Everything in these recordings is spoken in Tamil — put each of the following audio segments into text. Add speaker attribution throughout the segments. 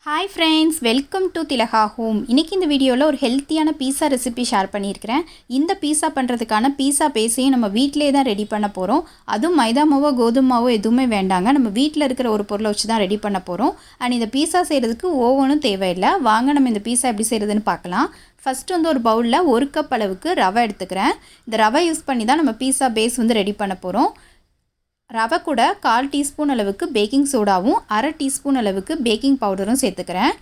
Speaker 1: Hi friends, welcome to Thilaga home. இன்றைக்கி இந்த வீடியோவில் ஒரு ஹெல்த்தியான பீஸா ரெசிபி ஷேர் பண்ணியிருக்கிறேன். இந்த பீஸா பண்ணுறதுக்கான பீஸா பேஸையும் நம்ம வீட்டிலே தான் ரெடி பண்ண போகிறோம். அதுவும் மைதா மாவோ கோதுமை மாவோ எதுவுமே வேண்டாங்க. நம்ம வீட்டில் இருக்கிற ஒரு பொருளை வச்சு தான் ரெடி பண்ண போகிறோம். அண்ட் இந்த பீஸா செய்கிறதுக்கு ஓவனும் தேவையில்லை. வாங்க நம்ம இந்த பீஸா எப்படி செய்கிறதுன்னு பார்க்கலாம். ஃபஸ்ட்டு ஒரு பவுலில் 1 கப் அளவுக்கு ரவை எடுத்துக்கிறேன். இந்த ரவை யூஸ் பண்ணி தான் நம்ம பீஸா பேஸ் ரெடி பண்ண போகிறோம். ரவை கூட 1/4 டீஸ்பூன் அளவுக்கு பேக்கிங் சோடாவும் 1/2 டீஸ்பூன் அளவுக்கு பேக்கிங் பவுடரும் சேர்த்துக்கிறேன்.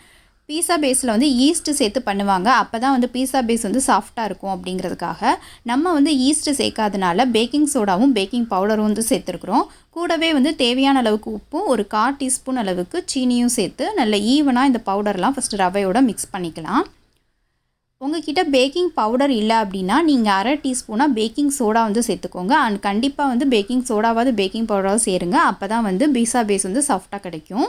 Speaker 1: பீஸா பேஸில் ஈஸ்ட்டு சேர்த்து பண்ணுவாங்க. அப்போ தான் பீஸா பேஸ் சாஃப்டாக இருக்கும் அப்படிங்கிறதுக்காக நம்ம ஈஸ்ட்டு சேர்க்காதனால பேக்கிங் சோடாவும் பேக்கிங் பவுடரும் சேர்த்துருக்குறோம். கூடவே தேவையான அளவுக்கு உப்பும் ஒரு 1/4 டீஸ்பூன் அளவுக்கு சீனியும் சேர்த்து நல்ல ஈவனாக இந்த பவுடர்லாம் ஃபஸ்ட்டு ரவையோட மிக்ஸ் பண்ணிக்கலாம். உங்ககிட்ட பேக்கிங் பவுடர் இல்லை அப்படின்னா நீங்கள் 1/2 டீஸ்பூனாக பேக்கிங் சோடா சேர்த்துக்கோங்க. அண்ட் கண்டிப்பாக பேக்கிங் சோடாவாவது பேக்கிங் பவுடராவது சேருங்க. அப்போ தான் பீஸா பேஸ் சாஃப்டாக கிடைக்கும்.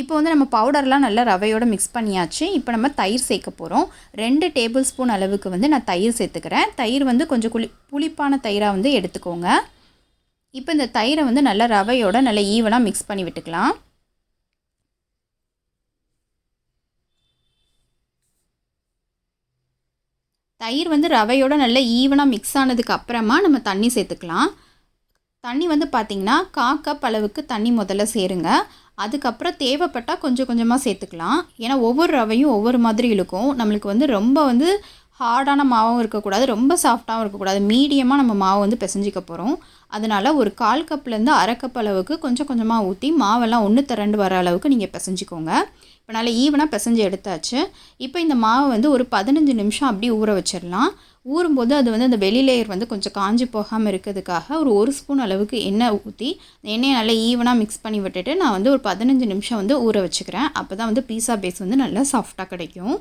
Speaker 1: இப்போ நம்ம பவுடர்லாம் நல்லா ரவையோடு மிக்ஸ் பண்ணியாச்சு. இப்போ நம்ம தயிர் சேர்க்க போகிறோம். 2 டேபிள் ஸ்பூன் அளவுக்கு நான் தயிர் சேர்த்துக்கிறேன். தயிர் கொஞ்சம் புளிப்பான தயிராக எடுத்துக்கோங்க. இப்போ இந்த தயிரை நல்லா ரவையோட நல்லா ஈவனாக மிக்ஸ் பண்ணி விட்டுக்கலாம். தயிர் ரவையோட நல்ல ஈவனாக மிக்ஸ் ஆனதுக்கு அப்புறமா நம்ம தண்ணி சேர்த்துக்கலாம். தண்ணி பார்த்திங்கன்னா 1/4 கப் அளவுக்கு தண்ணி முதல்ல சேருங்க. அதுக்கப்புறம் தேவைப்பட்டால் கொஞ்சம் கொஞ்சமாக சேர்த்துக்கலாம். ஏன்னா ஒவ்வொரு ரவையும் ஒவ்வொரு மாதிரி இழுக்கும். நம்மளுக்கு ரொம்ப ஹார்டான மாவும் இருக்கக்கூடாது, ரொம்ப சாஃப்டாகவும் இருக்கக்கூடாது. மீடியமாக நம்ம மாவு பிசைஞ்சிக்க போகிறோம். அதனால் ஒரு 1/4 கப்லேருந்து 1/2 கப் அளவுக்கு கொஞ்சம் கொஞ்சமாக ஊற்றி மாவெல்லாம் 1:2 வர அளவுக்கு நீங்கள் பிசைஞ்சிக்கோங்க. இப்போ நல்லா ஈவனாக பிசைஞ்சு எடுத்தாச்சு. இப்போ இந்த மாவு ஒரு 15 நிமிஷம் அப்படியே ஊற வச்சிடலாம். ஊறும்போது அது அந்த வெளி லேயர் கொஞ்சம் காஞ்சி போகாமல் இருக்கிறதுக்காக ஒரு 1 ஸ்பூன் அளவுக்கு எண்ணெய் ஊற்றி எண்ணெயை நல்லா ஈவனாக மிக்ஸ் பண்ணி விட்டுட்டு நான் ஒரு 15 நிமிஷம் ஊற வச்சுக்கிறேன். அப்போ தான் பீஸா பேஸ் நல்லா சாஃப்டாக கிடைக்கும்.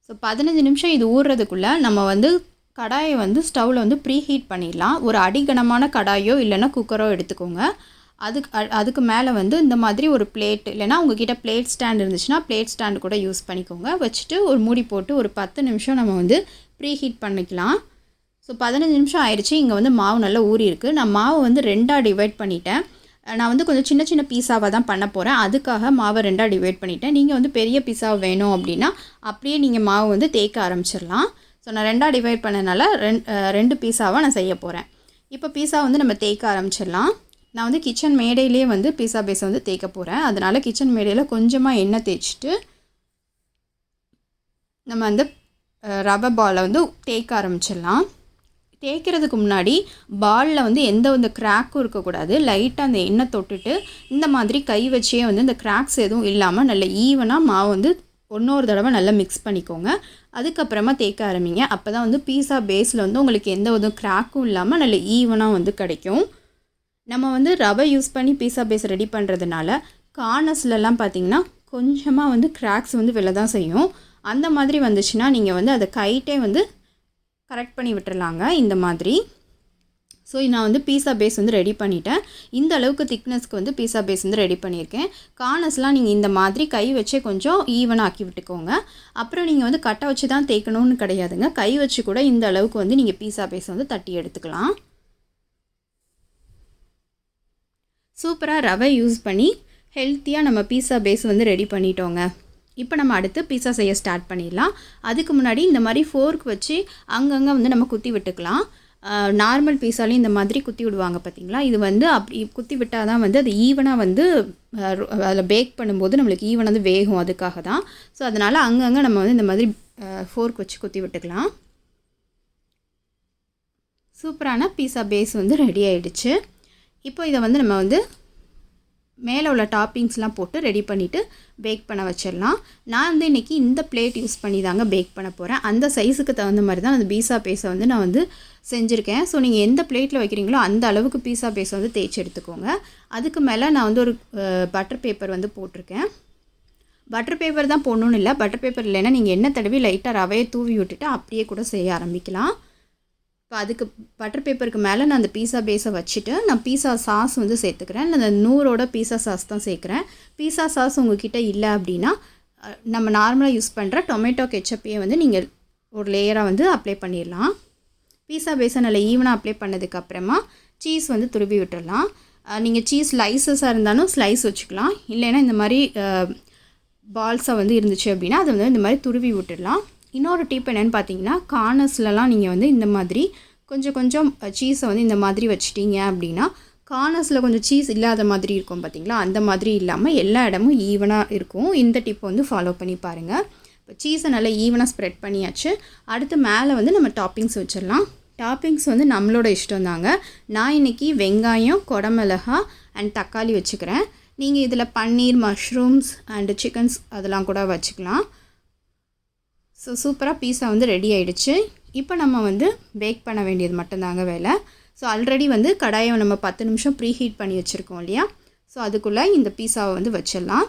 Speaker 1: ஸோ 15 நிமிஷம் இது ஊறுறதுக்குள்ளே நம்ம கடாயை ஸ்டவ்வில் ப்ரீ ஹீட் பண்ணிடலாம். ஒரு அடிகனமான கடாயோ இல்லைன்னா குக்கரோ எடுத்துக்கோங்க. அதுக்கு மேலே இந்த மாதிரி ஒரு பிளேட் இல்லைனா உங்ககிட்ட பிளேட் ஸ்டாண்ட் இருந்துச்சுன்னா பிளேட் ஸ்டாண்டு கூட யூஸ் பண்ணிக்கோங்க. வச்சுட்டு ஒரு மூடி போட்டு ஒரு 10 நிமிஷம் நம்ம ப்ரீ ஹீட் பண்ணிக்கலாம். ஸோ 15 நிமிஷம் ஆயிடுச்சு. இங்கே மாவு நல்லா ஊறி இருக்குது. நான் மாவு 2ஆக டிவைட் பண்ணிட்டேன். நான் கொஞ்சம் சின்ன சின்ன பீஸாவாக தான் பண்ண போகிறேன். அதுக்காக மாவை 2ஆக டிவைட் பண்ணிட்டேன். நீங்கள் பெரிய பீஸா வேணும் அப்படின்னா அப்படியே நீங்கள் மாவு தேய்க்க ஆரம்பிச்சிடலாம். ஸோ நான் 2ஆக டிவைட் பண்ணனால 2 பீஸாவாக நான் செய்ய போகிறேன். இப்போ பீஸா நம்ம தேய்க்க ஆரம்பிச்சிடலாம். நான் கிச்சன் மேடையிலே பீஸா பேஸை தேய்க்க போகிறேன். அதனால் கிச்சன் மேடையில் கொஞ்சமாக எண்ணெய் தேய்ச்சிட்டு நம்ம ரவை பாலை தேய்க்க ஆரம்பிச்சிடலாம். தேய்க்கிறதுக்கு முன்னாடி பாலில் எந்த கிராக்கும் இருக்கக்கூடாது. லைட்டாக அந்த எண்ணெய் தொட்டுட்டு இந்த மாதிரி கை வச்சே இந்த கிராக்ஸ் எதுவும் இல்லாமல் நல்ல ஈவனாக மாவு இன்னொரு தடவை நல்லா மிக்ஸ் பண்ணிக்கோங்க. அதுக்கப்புறமா தேய்க்க ஆரம்பிங்க. அப்போ தான் பீஸா பேஸில் உங்களுக்கு எந்த கிராக்கும் இல்லாமல் நல்ல ஈவனாக கிடைக்கும். நம்ம ரவை யூஸ் பண்ணி பீஸா பேஸ் ரெடி பண்ணுறதுனால கார்னர்ஸ்லலாம் பார்த்திங்கன்னா கொஞ்சமாக கிராக்ஸ் வெளில தான் செய்யும். அந்த மாதிரி வந்துச்சுன்னா நீங்கள் அதை கைட்டே கரெக்ட் பண்ணி விட்டுறலாங்க இந்த மாதிரி. ஸோ நான் பீஸா பேஸ் ரெடி பண்ணிட்டேன். இந்த அளவுக்கு திக்னஸ்க்கு பீஸா பேஸ் ரெடி பண்ணியிருக்கேன். கார்னர்ஸ்லாம் நீங்கள் இந்த மாதிரி கை வச்சே கொஞ்சம் ஈவனாக ஆக்கி விட்டுக்கோங்க. அப்புறம் நீங்கள் கட்டை வச்சு தான் தேய்க்கணும்னு கிடையாதுங்க. கை வச்சு கூட இந்த அளவுக்கு நீங்கள் பீஸா பேஸ் தட்டி எடுத்துக்கலாம். சூப்பராக ரவை யூஸ் பண்ணி ஹெல்த்தியாக நம்ம பீஸா பேஸ் ரெடி பண்ணிட்டோங்க. இப்போ நம்ம அடுத்து பீஸா செய்ய ஸ்டார்ட் பண்ணிடலாம். அதுக்கு முன்னாடி இந்த மாதிரி ஃபோர்க் வச்சு அங்கங்கே நம்ம குத்தி விட்டுக்கலாம். நார்மல் பீஸாலையும் இந்த மாதிரி குத்தி விடுவாங்க பார்த்திங்களா. இது அப்படி குத்தி விட்டால் தான் அது ஈவனாக அதில் பேக் பண்ணும்போது நம்மளுக்கு ஈவனாக வேகும். அதுக்காக தான். ஸோ அதனால் அங்கங்கே நம்ம இந்த மாதிரி ஃபோர்க் வச்சு குத்தி விட்டுக்கலாம். சூப்பரான பீஸா பேஸ் ரெடி ஆகிடுச்சு. இப்போ இதை நம்ம மேலே உள்ள டாப்பிங்ஸ்லாம் போட்டு ரெடி பண்ணிவிட்டு பேக் பண்ண வச்சிடலாம். நான் இன்றைக்கி இந்த பிளேட் யூஸ் பண்ணி தாங்க பேக் பண்ண போகிறேன். அந்த சைஸுக்கு தகுந்த மாதிரி தான் அந்த பீஸா பேஸை நான் செஞ்சுருக்கேன். ஸோ நீங்கள் எந்த பிளேட்டில் வைக்கிறீங்களோ அந்த அளவுக்கு பீஸா பேஸை தேய்ச்சி எடுத்துக்கோங்க. அதுக்கு மேலே நான் ஒரு பட்டர் பேப்பர் போட்டிருக்கேன். பட்டர் பேப்பர் தான் போடணுன்னு இல்லை. பட்டர் பேப்பர் இல்லைன்னா நீங்கள் எண்ணெய் தடவி லைட்டாக ரவையை தூவி விட்டுட்டு அப்படியே கூட செய்ய ஆரம்பிக்கலாம். இப்போ அதுக்கு பட்டர் பேப்பருக்கு மேலே நான் அந்த பீஸா பேஸை வச்சுட்டு நான் பீஸா சாஸ் சேர்த்துக்கிறேன். நான் அந்த 100ஓட பீஸா சாஸ் தான் சேர்க்குறேன். பீஸா சாஸ் உங்ககிட்ட இல்லை அப்படின்னா நம்ம நார்மலாக யூஸ் பண்ணுற டொமேட்டோ கெச்சப்பையே நீங்கள் ஒரு லேயராக அப்ளை பண்ணிடலாம். பீஸா பேஸை நல்லா ஈவனாக அப்ளை பண்ணதுக்கப்புறமா சீஸ் வந்து துருவி விட்டுடலாம். நீங்கள் சீஸ் ஸ்லைசஸாக இருந்தாலும் ஸ்லைஸ் வச்சுக்கலாம், இல்லைன்னா இந்த மாதிரி பால்ஸாக வந்து இருந்துச்சு அப்படின்னா அதை வந்து இந்த மாதிரி துருவி விட்டுடலாம். இன்னொரு டிப் என்னென்னு பார்த்தீங்கன்னா, கார்னர்ஸ்லலாம் நீங்கள் வந்து இந்த மாதிரி கொஞ்சம் சீஸை வந்து இந்த மாதிரி வச்சிட்டிங்க அப்படின்னா கார்னர்ஸில் கொஞ்சம் சீஸ் இல்லாத மாதிரி இருக்கும் பார்த்தீங்களா, அந்த மாதிரி இல்லாமல் எல்லா இடமும் ஈவனாக இருக்கும். இந்த டிப்பை வந்து ஃபாலோ பண்ணி பாருங்கள். இப்போ சீஸை நல்லா ஈவனாக ஸ்ப்ரெட் பண்ணியாச்சு. அடுத்து மேலே வந்து நம்ம டாப்பிங்ஸ் வச்சிடலாம். டாப்பிங்ஸ் வந்து நம்மளோட இஷ்டம் தாங்க. நான் இன்றைக்கி வெங்காயம், குடமிளகா அண்ட் தக்காளி வச்சுக்கிறேன். நீங்கள் இதில் பன்னீர், மஷ்ரூம்ஸ் அண்டு சிக்கன்ஸ் அதெல்லாம் கூட வச்சுக்கலாம். ஸோ சூப்பராக பீஸா வந்து ரெடி ஆகிடுச்சு. இப்போ நம்ம வந்து பேக் பண்ண வேண்டியது மட்டும்தாங்க வேலை. ஸோ ஆல்ரெடி வந்து கடாயை நம்ம 10 நிமிஷம் ப்ரீ ஹீட் பண்ணி வச்சுருக்கோம் இல்லையா, ஸோ அதுக்குள்ளே இந்த பீஸாவை வந்து வச்சிடலாம்.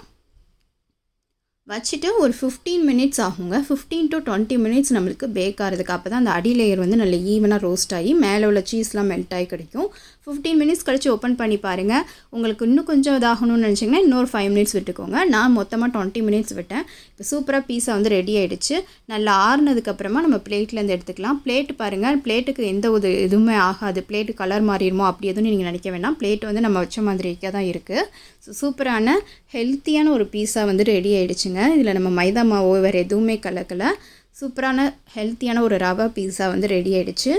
Speaker 1: வச்சுட்டு ஒரு 15 மினிட்ஸ் ஆகுங்க. 15 to 20 மினிட்ஸ் நம்மளுக்கு பேக் ஆகிறதுக்கு. அப்போ தான் அந்த அடி லேயர் வந்து நல்ல ஈவனாக ரோஸ்ட் ஆகி மேலே உள்ள சீஸ்லாம் மெல்ட் ஆகி கிடைக்கும். 15 மினிட்ஸ் கழித்து ஓப்பன் பண்ணி பாருங்கள். உங்களுக்கு இன்னும் கொஞ்சம் இதாகணும்னு நினச்சிங்கன்னா இன்னொரு 5 மினிட்ஸ் விட்டுக்கோங்க. நான் மொத்தமாக 20 மினிட்ஸ் விட்டேன். இப்போ சூப்பராக பீஸா வந்து ரெடி ஆகிடுச்சு. நல்லா ஆறுனதுக்கப்புறமா நம்ம பிளேட்லேருந்து எடுத்துக்கலாம். பிளேட்டு பாருங்கள், பிளேட்டுக்கு எந்த ஒரு இதுவுமே ஆகாது. பிளேட்டு கலர் மாறிடுமோ அப்படி எதுவும் நீங்கள் நினைக்க வேண்டாம். பிளேட் வந்து நம்ம வச்ச மாதிரிக்கே தான் இருக்குது. ஸோ சூப்பரான ஹெல்த்தியான ஒரு பீஸா வந்து ரெடி ஆகிடுச்சுங்க. இதில் நம்ம மைதா மாவோ வேறு எதுவுமே கலக்கலை. சூப்பரான ஹெல்த்தியான ஒரு ரவா பீஸா வந்து ரெடி ஆகிடுச்சு.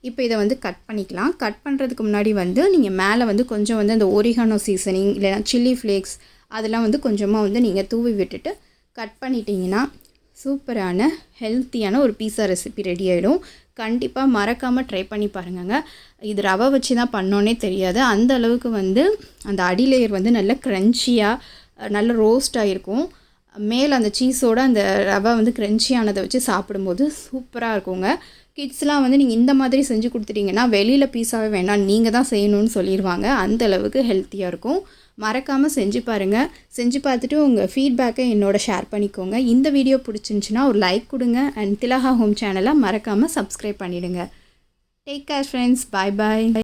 Speaker 1: இப்போ இதை வந்து கட் பண்ணிக்கலாம். கட் பண்ணுறதுக்கு முன்னாடி வந்து நீங்கள் மேலே வந்து கொஞ்சம் வந்து அந்த ஒரிகானோ சீசனிங் இல்லைனா சில்லி ஃப்ளேக்ஸ் அதெல்லாம் வந்து கொஞ்சமாக வந்து நீங்கள் தூவி விட்டுட்டு கட் பண்ணிட்டீங்கன்னா சூப்பரான ஹெல்த்தியான ஒரு பீஸா ரெசிபி ரெடி ஆகிடும். கண்டிப்பாக மறக்காமல் ட்ரை பண்ணி பாருங்கங்க. இது ரவை வச்சு தான் பண்ணோன்னே தெரியாது, அந்த அளவுக்கு வந்து அந்த அடி லேயர் வந்து நல்ல க்ரன்ச்சியாக நல்ல ரோஸ்ட்டாக இருக்கும். மேலே அந்த சீஸோட அந்த ரவை வந்து க்ரன்ச்சியானதை வச்சு சாப்பிடும்போது சூப்பராக இருக்குங்க. கிட்ஸ்லாம் வந்து நீங்கள் இந்த மாதிரி செஞ்சு கொடுத்துட்டிங்கன்னா வெளியில் பீஸாவே வேணாம் நீங்கள் தான் செய்யணும்னு சொல்லிடுவாங்க. அந்த அளவுக்கு ஹெல்த்தியாக இருக்கும். மறக்காமல் செஞ்சு பாருங்கள். செஞ்சு பார்த்துட்டு உங்கள் ஃபீட்பேக்கை என்னோட ஷேர் பண்ணிக்கோங்க. இந்த வீடியோ பிடிச்சிருந்துச்சின்னா ஒரு லைக் கொடுங்க அண்ட் திலகா ஹோம் சேனலை மறக்காமல் சப்ஸ்கிரைப் பண்ணிவிடுங்க. Take care friends. பாய் பாய்.